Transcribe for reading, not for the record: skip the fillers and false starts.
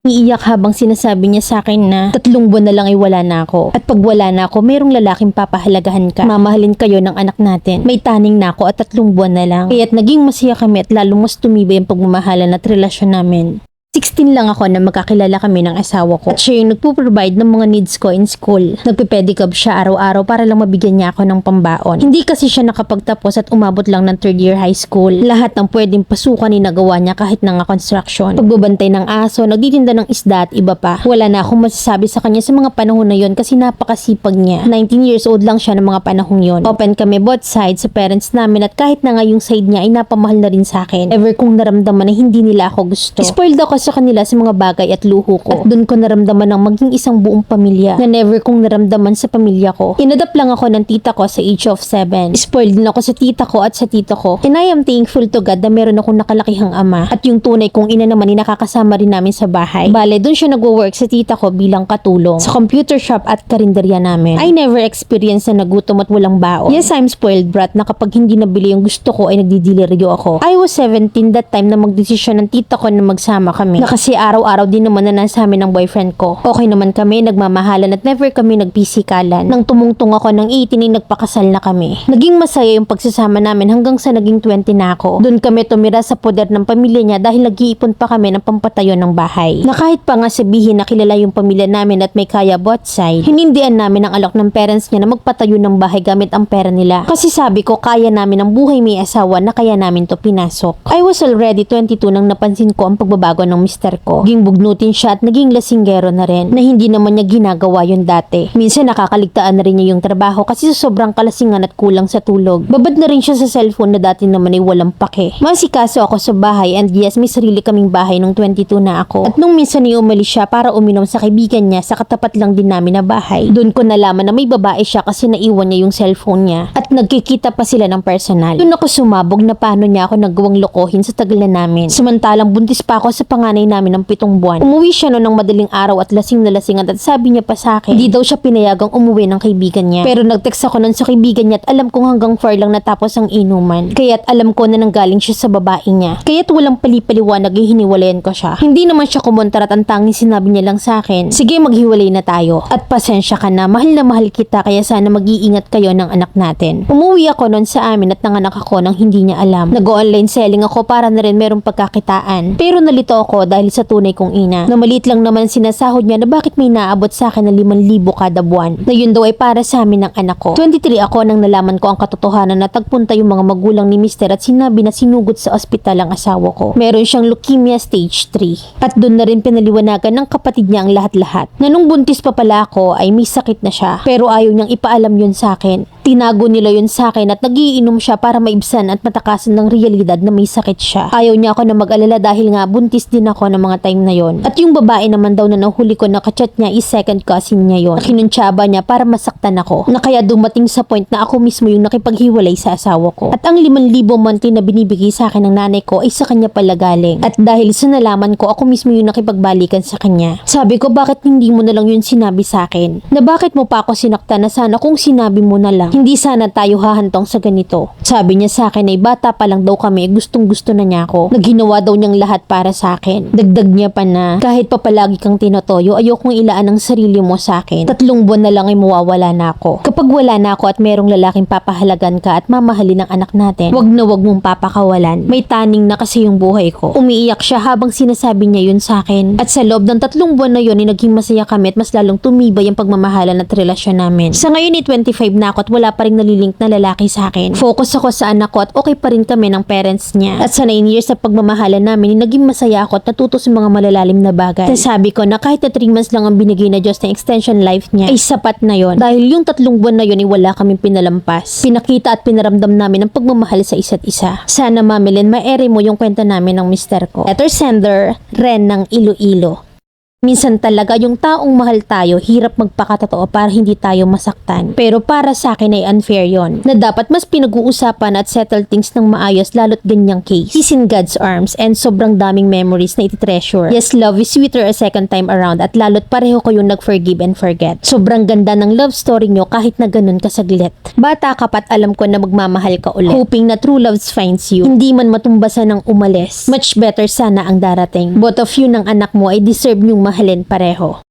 Iiyak habang sinasabi niya sa akin na 3 buwan na lang ay wala na ako. At pag wala na ako, mayroong lalaking papahalagahan ka. Mamahalin kayo ng anak natin. May taning na ako at 3 buwan na lang. Kaya't naging masaya kami at lalong mas tumibay ang pagmamahalan at relasyon namin. 16 lang ako na magkakilala kami ng asawa ko. At siya yung nagpo-provide ng mga needs ko in school. Nagpe-pedicab siya araw-araw para lang mabigyan niya ako ng pambaon. Hindi kasi siya nakapagtapos at umabot lang ng 3rd year high school. Lahat ng pwedeng pasukan ni nagawa niya kahit na nga construction. Pagbabantay ng aso, nagtitinda ng isda at iba pa. Wala na akong masasabi sa kanya sa mga panahon na yon kasi napakasipag niya. 19 years old lang siya ng mga panahong yon. Open kami both sides sa parents namin at kahit na nga yung side niya ay napamahal na rin sa akin. Ever kong naramdaman na hindi nila ako gusto. Spoiled ako sa kanila sa mga bagay at luho ko. At doon ko naramdaman ng maging isang buong pamilya na never kong naramdaman sa pamilya ko. Inadapt lang ako ng tita ko sa age of 7. Spoiled din ako sa tita ko at sa tito ko. And I am thankful to God na meron akong nakalakihang ama. At yung tunay kong ina naman ay nakakasama rin namin sa bahay. Bale, doon siya nagwo-work sa tita ko bilang katulong sa computer shop at karinderya namin. I never experienced na nagutom at walang baon. Yes, I'm spoiled brat na kapag hindi nabili yung gusto ko ay nagdidiliryo ako. I was 17 that time na magdesisyon ng tita ko na magsama kami. Na kasi araw-araw din naman na nasa amin ng boyfriend ko. Okay naman kami, nagmamahalan at never kami nagpisikalan. Nang tumungtong ako ng 18 ay nagpakasal na kami. Naging masaya yung pagsasama namin hanggang sa naging 20 na ako. Doon kami tumira sa poder ng pamilya niya dahil nag-iipon pa kami ng pampatayo ng bahay. Na kahit pa nga sabihin na kilala yung pamilya namin at may kaya both side, hinindian namin ang alok ng parents niya na magpatayo ng bahay gamit ang pera nila. Kasi sabi ko kaya namin ang buhay may asawa na kaya namin to pinasok. I was already 22 nang napansin ko ang pagbabago ng mister ko. Naging bugnutin siya at naging lasinggero na rin na hindi naman niya ginagawa yun dati. Minsan nakakaligtaan na rin niya yung trabaho kasi sa sobrang kalasingan at kulang sa tulog. Babad na rin siya sa cellphone na dati naman ay walang pake. Masikaso ako sa bahay and yes, may sarili kaming bahay nung 22 na ako. At nung minsan ay umalis siya para uminom sa kaibigan niya sa katapat lang din namin na bahay. Doon ko nalaman na may babae siya kasi naiwan niya yung cellphone niya at nagkikita pa sila ng personal. Doon ako sumabog na paano niya ako nagawang lokohin sa tagal na namin. Samantalang buntis pa ako sa panganay namin ng 7 buwan. Umuwi siya noon ng madaling araw at lasing na lasing at sabi niya pa sa akin, hindi daw siya pinayagang umuwi ng kaibigan niya. Pero nag-text ako noon sa kaibigan niya at alam kong hanggang 4 lang natapos ang inuman. Kaya't alam ko na nanggaling siya sa babae niya. Kaya't walang pali-paliwanag ay hiniwalayan ko siya. Hindi naman siya kumontra at ang tanging sinabi niya lang sa akin, sige maghiwalay na tayo. At pasensya ka na, mahal kita kaya sana mag-iingat kayo ng anak natin. Umuwi ako noon sa amin at nanganak ako nang hindi niya alam. Nag-online selling ako para na rin merong pagkakitaan. Pero nalito ako dahil sa tunay kong ina. Na maliit lang naman sinasahod niya na bakit may naabot sa akin na 5,000 kada buwan. Na yun daw ay para sa amin ng anak ko. 23 ako nang nalaman ko ang katotohanan na tagpunta yung mga magulang ni Mr. at sinabi na sinugod sa ospital ang asawa ko. Meron siyang leukemia stage 3. At doon na rin pinaliwanagan ng kapatid niya ang lahat-lahat. Na nung buntis pa pala ako ay may sakit na siya. Pero ayaw niyang ipaalam yun sa akin. Tinago nila yun sa akin at nagiinom siya para maibsan at matakasan ng realidad na may sakit siya. Ayaw niya ako na mag-alala dahil nga buntis din ako ng mga time na yon. At yung babae naman daw na nahuli ko na kachat niya is second cousin niya yon. Kinuntsaba niya para masaktan ako. Na kaya dumating sa point na ako mismo yung nakipaghiwalay sa asawa ko. At ang 5,000 monthly na binibigay sa akin ng nanay ko ay sa kanya pala galing. At dahil sa nalaman ko, ako mismo yung nakipagbalikan sa kanya. Sabi ko, bakit hindi mo na lang yun sinabi sa akin? Na bakit mo pa ako sinaktan na sana kung sinabi mo na lang. Hindi sana tayo hahantong sa ganito. Sabi niya sa akin ay bata pa lang daw kami, gustong gusto na niya ako. Nagginawa daw niyang lahat para sa akin. Dagdag niya pa na kahit pa palagi kang tinotoyo, ayokong ilaan ang sarili mo sa akin. 3 buwan na lang ay mawawala na ako. Kapag wala na ako at merong lalaking papahalagan ka at mamahalin ng anak natin, wag na wag mong papakawalan. May taning na kasi yung buhay ko. Umiiyak siya habang sinasabi niya yun sa akin. At sa loob ng 3 buwan na yun ay naging masaya kami at mas lalong tumibay ang pagmamahalan at relasyon namin. Sa ngayon ay 25 na ako at wala pa rin nalilink na lalaki sa akin. Focus ako sa anak ko at okay pa rin kami ng parents niya. At sa 9 years na pagmamahalan namin, naging masaya ako at natuto sa mga malalalim na bagay. Sabi ko na kahit na 3 months lang ang binigay na Diyos ng extension life niya, ay sapat na yon. Dahil yung 3 buwan na yun ay wala kaming pinalampas. Pinakita at pinaramdam namin ang pagmamahal sa isa't isa. Sana Mamilin, ma-ere mo yung kwento namin ng mister ko. Letter sender, Ren ng Iloilo. Minsan talaga yung taong mahal tayo, hirap magpakatotoo para hindi tayo masaktan. Pero para sa akin ay unfair yon, na dapat mas pinag-uusapan at settle things ng maayos lalo't ganyang case. He's in God's arms and sobrang daming memories na iti-treasure. Yes, love is sweeter a second time around at lalo't pareho kayong nag-forgive and forget. Sobrang ganda ng love story nyo kahit na ganun kasaglit. Bata ka pa't alam ko na magmamahal ka ulit. Hoping na true love finds you. Hindi man matumbasan ng umalis. Much better sana ang darating. Both of you ng anak mo ay deserve nyong mahalin pareho.